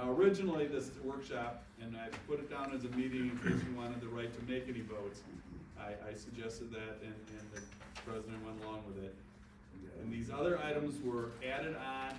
Now originally this workshop, and I put it down as a meeting in case you wanted the right to make any votes. I suggested that and the president went along with it. And these other items were added on,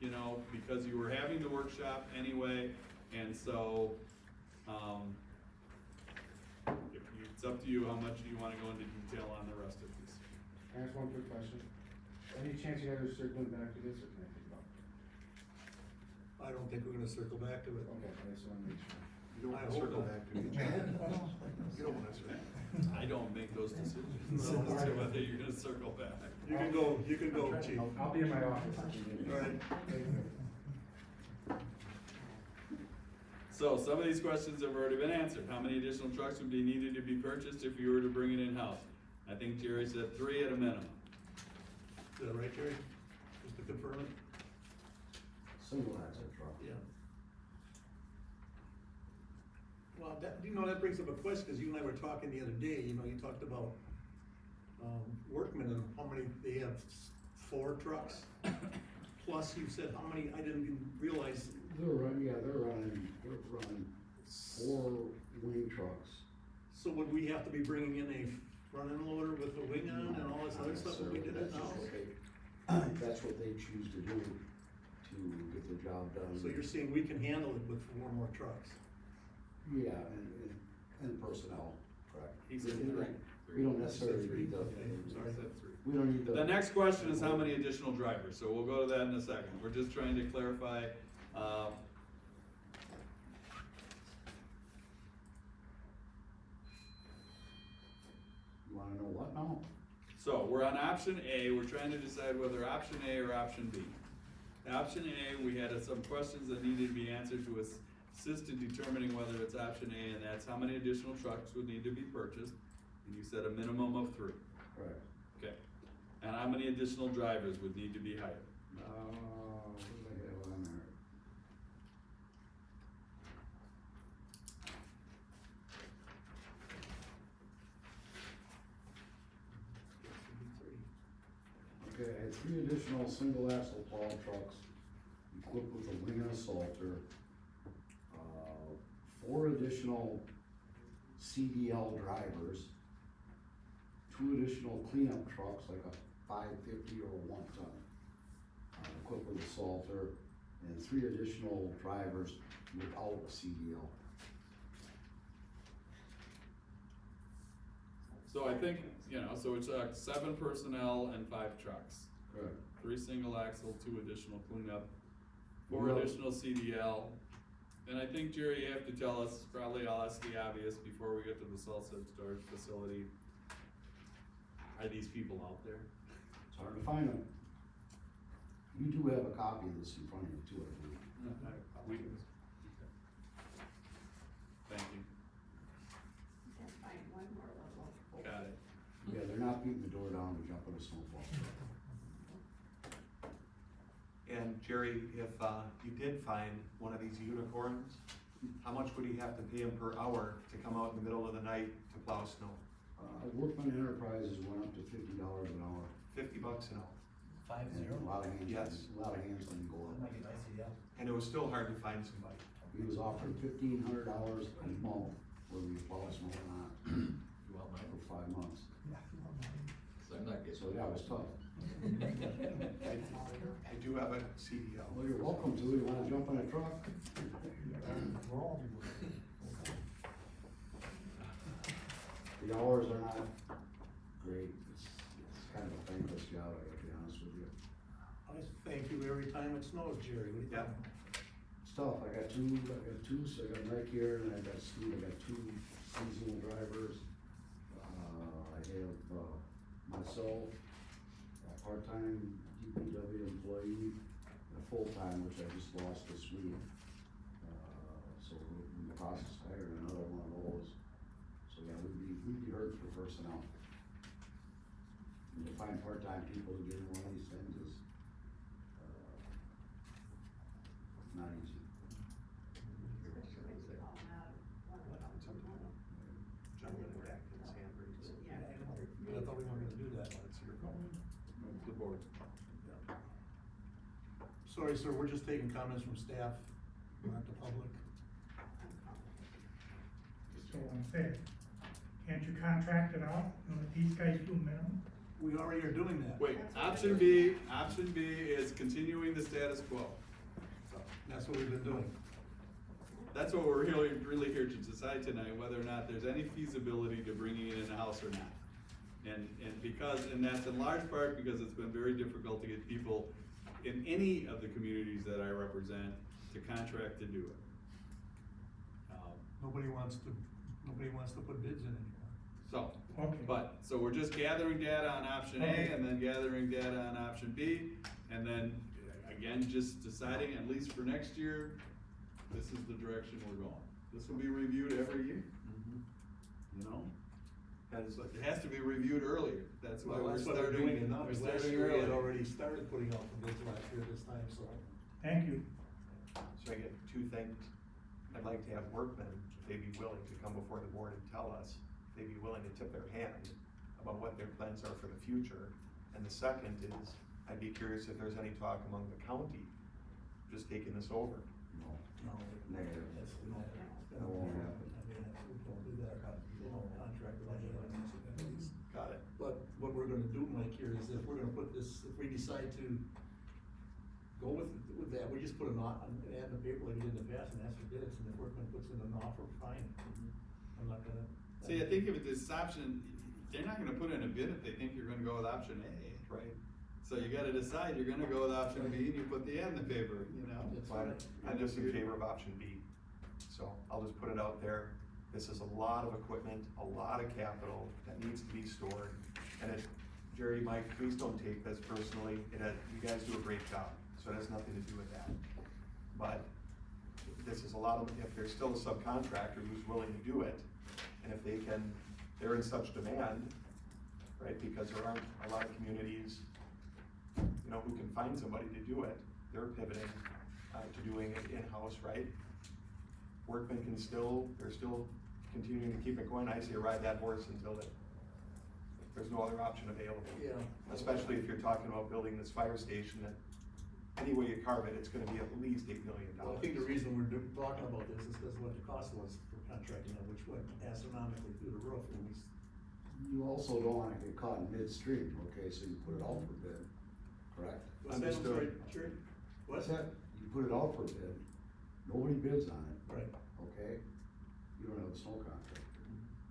you know, because you were having the workshop anyway, and so, it's up to you how much you wanna go into detail on the rest of these. Can I ask one quick question? Any chance you guys are circling back to this, or can I think about it? I don't think we're gonna circle back to it. Okay, I just wanna make sure. You don't I wanna hope circle not. back to it. You don't wanna circle. I don't make those decisions No. as to whether you're gonna circle back. You can go, chief. I'll be in my office. All right. So some of these questions have already been answered. How many additional trucks would be needed to be purchased if you were to bring it in-house? I think Jerry said 3 at a minimum. Is that right, Jerry? Just to confirm it? Single axle truck. Yeah. Well, that, you know, that brings up a question, cause you and I were talking the other day, you know, you talked about, Workman and how many, they have 4 trucks. Plus you said how many, I didn't even realize, They're running 4 wing trucks. so would we have to be bringing in a front-end loader with a wing on and all this other stuff when we did it now? That's what they choose to do to get the job done. So you're saying we can handle it with 4 more trucks? Yeah, and personnel, correct. He said We 3. We don't necessarily Three. need the, Okay, sorry. He said 3. we don't need the. The next question is how many additional drivers, so we'll go to that in a second. We're just trying to clarify, You wanna know what now? so we're on option A, we're trying to decide whether option A or option B. Option A, we had some questions that needed to be answered to assist in determining whether it's option A, and that's how many additional trucks would need to be purchased. And you said a minimum of 3, Correct. okay? And how many additional drivers would need to be hired? What do I have on there? Okay, I had 3 additional single axle plow trucks equipped with a wing and a salter. 4 additional CDL drivers. 2 additional cleanup trucks, like a 550 or a 1 ton, equipped with a salter, and 3 additional drivers without a CDL. So I think, you know, so it's 7 personnel and 5 trucks. Correct. 3 single axle, 2 additional cleanup, 4 Well- additional CDL. And I think, Jerry, you have to tell us, probably I'll ask the obvious before we get to the salt storage facility. Are these people out there? It's hard to find them. You do have a copy of this in front of you too, I believe. We, thank you, Can't find one more level. got it. Yeah, they're not beating the door down to jump on a snowball. And Jerry, if you did find one of these unicorns, how much would you have to pay him per hour to come out in the middle of the night to plow snow? Workman Enterprises went up to $50 an hour. $50 an hour. 50? And a lot of hands, Yes. a lot of hands didn't go up. And it was still hard to find somebody. He was offered $1,500 a month whether we plow snow or not, for 5 months. So I'm not So yeah, it was tough. I do have a CDL. Well, you're welcome to. You wanna jump in a truck? The hours are not great. It's kind of a thankless job, I gotta be honest with you. I thank you every time it snows, Jerry. What do you think? Yeah. It's tough. I got two, so I got Mike here and I got Steve. I got 2 seasonal drivers. I have, myself, a part-time DPW employee, and a full-time, which I just lost this week. So we're in the process of hiring another one of those. So yeah, we'd be hurt for personnel. And to find part-time people to get in one of these things is, not easy. Especially when you call them out, one of them from home. John went back to his handbrake. Yeah. But I thought we weren't gonna do that, but it's your call. The board. Sorry, sir, we're just taking comments from staff. not the public. So I'm saying, can't you contract it out, and let these guys do minimum? We already are doing that. Wait, option B is continuing the status quo. That's what we've been doing. That's what we're really here to decide tonight, whether or not there's any feasibility to bringing it in-house or not. And that's in large part because it's been very difficult to get people in any of the communities that I represent to contract to do it. Nobody wants to put bids in anymore. So, Okay. so we're just gathering data on option A and then gathering data on option B, and then, again, just deciding, at least for next year, this is the direction we're going. This will be reviewed every year, you know? And so it has to be reviewed earlier, that's why Well, we're that's why we're doing it starting, now, we're because last starting year we had early. already started putting out the bids last year this time, so. Thank you. So I get two things. I'd like to have workmen, if they'd be willing to come before the board and tell us, if they'd be willing to tip their hand about what their plans are for the future. And the second is, I'd be curious if there's any talk among the county just taking this over. No, No, negative. that's, no, That won't happen. I mean, we don't do that, we don't contract with anyone. Got it. But what we're gonna do, Mike, here is if we're gonna put this, if we decide to go with that, we just put an ad in the paper like we did in the past and ask for bids, and if Workman puts in an offer, fine. I'm not gonna. See, I think if it's this option, they're not gonna put in a bid if they think you're gonna go with option A. Right. So you gotta decide, you're gonna go with option B, and you put the ad in the paper, you know? That's Fine. right. I'm just in favor of option B. So I'll just put it out there. This is a lot of equipment, a lot of capital that needs to be stored. And it, Jerry, Mike, please don't take this personally. You guys do a great job, so it has nothing to do with that. But this is a lot of, if there's still a subcontractor who's willing to do it, and if they're in such demand, right, because there aren't a lot of communities, you know, who can find somebody to do it, they're pivoting to doing it in-house, right? Workmen they're still continuing to keep it going. I say ride that horse until there's no other option available. Yeah. Especially if you're talking about building this fire station that, any way you carve it, it's gonna be at least $8 million. Well, I think the reason we're talking about this is because what the cost was for contracting it, which went astronomically through the roof, and You also don't wanna get caught in midstream, okay, so you put it out for bid, correct? What's that, I'm sorry, Understood. Jerry? What's You put it out for bid, nobody bids on it, Right, okay? You don't have a snow contractor.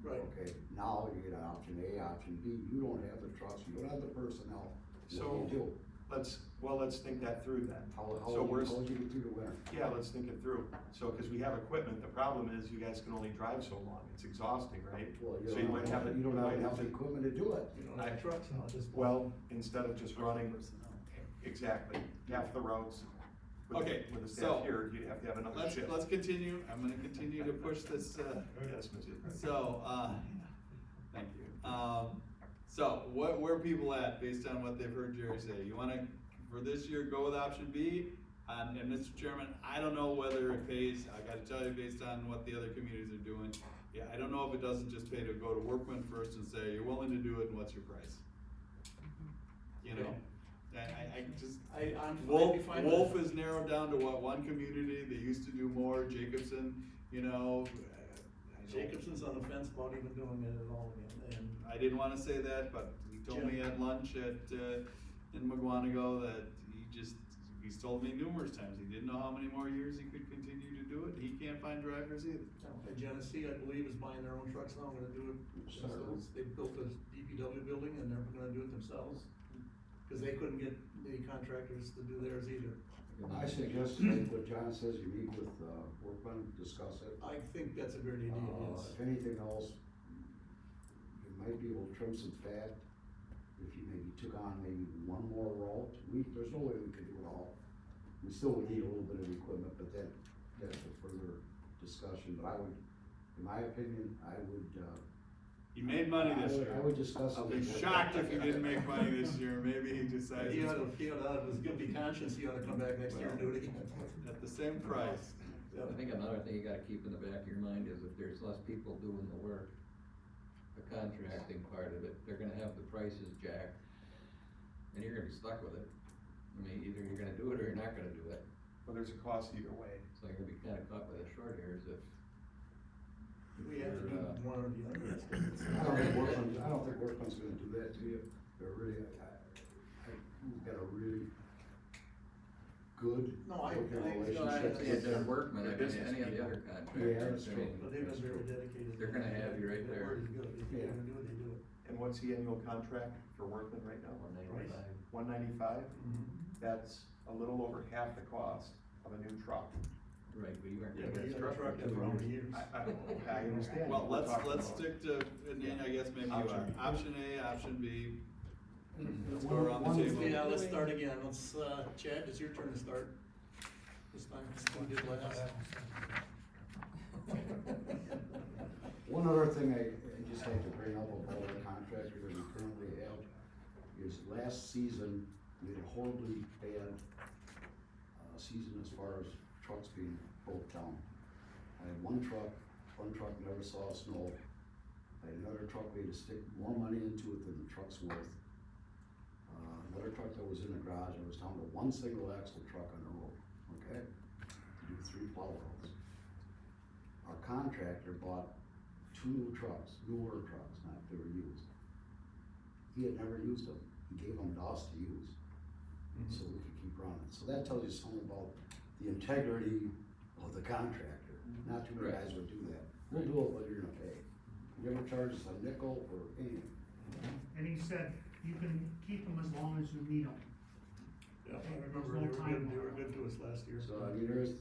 right. Okay, now you get an option A, option B, you don't have the trucks, you don't have the personnel, So- what do you do? Let's think that through then. How So we're, you get through the winter? yeah, let's think it through. So, cause we have equipment, the problem is you guys can only drive so long, it's exhausting, right? Well, So you might have, you don't have might enough to- equipment to do it. You don't have trucks now at this point. Well, instead of just running, exactly, half the routes. with the- Okay, With the so, staff here, you'd have to have another Let's shift. continue, I'm gonna continue to push this, Yes, Mr. so, thank you. So, where are people at based on what they've heard Jerry say? You wanna, for this year, go with option B? And Mr. Chairman, I don't know whether it pays, I gotta tell you, based on what the other communities are doing. Yeah, I don't know if it doesn't just pay to go to Workman first and say, you're willing to do it, and what's your price? You know, I just, I'd be fine with Wolf that. is narrowed down to what, one community, they used to do more, Jacobson, you know. Jacobson's on the fence about even doing it at all again, and I didn't wanna say that, but he told me at lunch in Mugwanago that he's told me numerous times, he didn't know how many more years he could continue to do it, he can't find drivers either. Genesee, I believe, is buying their own trucks now, gonna do it themselves. They built a DPW building and they're gonna do it themselves. Cause they couldn't get the contractors to do theirs either. I suggest, like what John says, you meet with, Workman, discuss it. I think that's a great idea, yes. If anything else, you might be able to trim some fat, if you maybe took on maybe one more route. There's no way we could do it all. We still would need a little bit of equipment, but that's a further discussion, but I would, in my opinion, I would, He made money this year. I would discuss it. I'll be shocked if he didn't make money this year, maybe he decides He it's ought to, out of his guilty conscience, he ought to come back next year and do it again. at the same price. I think another thing you gotta keep in the back of your mind is if there's less people doing the work, the contracting part of it, they're gonna have the prices jacked, and you're gonna be stuck with it. I mean, either you're gonna do it or you're not gonna do it. But there's a cost either way. So you're gonna be kinda caught by the short hairs if. We have to do one or the other. I don't think Workman's gonna do that to you. They're really, we've got a really good No, I- working I- No, I relationship say with it's them. Workman, I mean, Business any of the other people. contractors. Yeah, that's I true. mean, But they've been very dedicated. They're gonna have you right Their there. word is good, if they're gonna do it, they do it. And what's the annual contract for Workman right now? 195. 195? Mm-hmm. That's a little over half the cost of a new truck. Right, but you aren't Yeah, gonna but get you a got a truck truck. for how many years? I understand. Well, what we're talking let's about. stick to, and then I guess maybe you Option are, B. option A, option B, let's go One- around the one- table. Yeah, let's start again, let's, Chad, it's your turn to start. This time, Stu did last. One other thing I just like to bring up about our contractor that we currently have is last season, we had a horribly bad, season as far as trucks being broke down. I had one truck never saw snow. I had another truck, we had to stick more money into it than the truck's worth. Another truck that was in the garage, I was down to one single axle truck on the road, okay? To do 3 plow loads. Our contractor bought 2 new trucks, newer trucks, not they were used. He had never used them, he gave them to us to use, so we could keep running. So that tells you something about the integrity of the contractor. Not too many Right. guys would do that. We'll do it, but you're gonna pay. You never charge us a nickel or anything. And he said, you can keep them as long as you need them. Yeah, I remember, they were good to us last year. So, I mean, there's,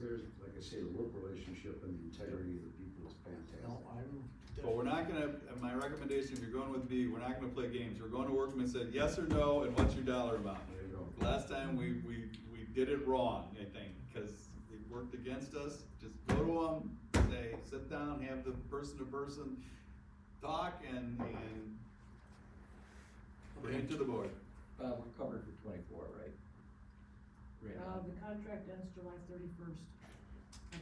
like I say, the work relationship and the integrity of the people is fantastic. No, I'm. But we're not gonna, my recommendation, if you're going with B, we're not gonna play games, we're going to Workman and said yes or no, and what's your dollar amount? There you go. Last time, we did it wrong, I think, cause it worked against us, just go to them, say, sit down, have the person-to-person talk and bring it to the board. We're covered for 24, right? Right now. The contract ends July 31st.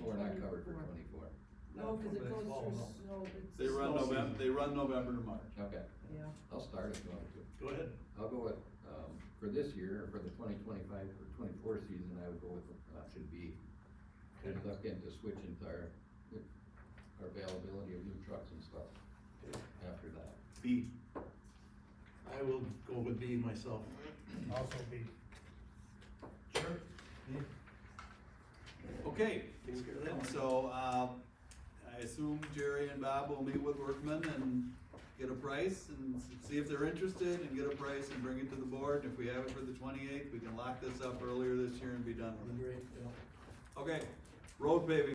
We're not covered for 24. No, cause it Not goes for through next snow, it's. They run Snow November, season. they run November to March. Okay, Yeah. I'll start if you want to. Go ahead. I'll go with, for this year, or for the 2025 or 24 season, I would go with option B. And look into switching to our availability of new trucks and stuff after that. B. I will go with B myself. Also be. Sure. Okay, Takes care of that and one. so, I assume Jerry and Bob will meet with Workman and get a price and see if they're interested and get a price and bring it to the board. If we have it for the 28th, we can lock this up earlier this year and be done with it. Great, yeah. Okay, road paving.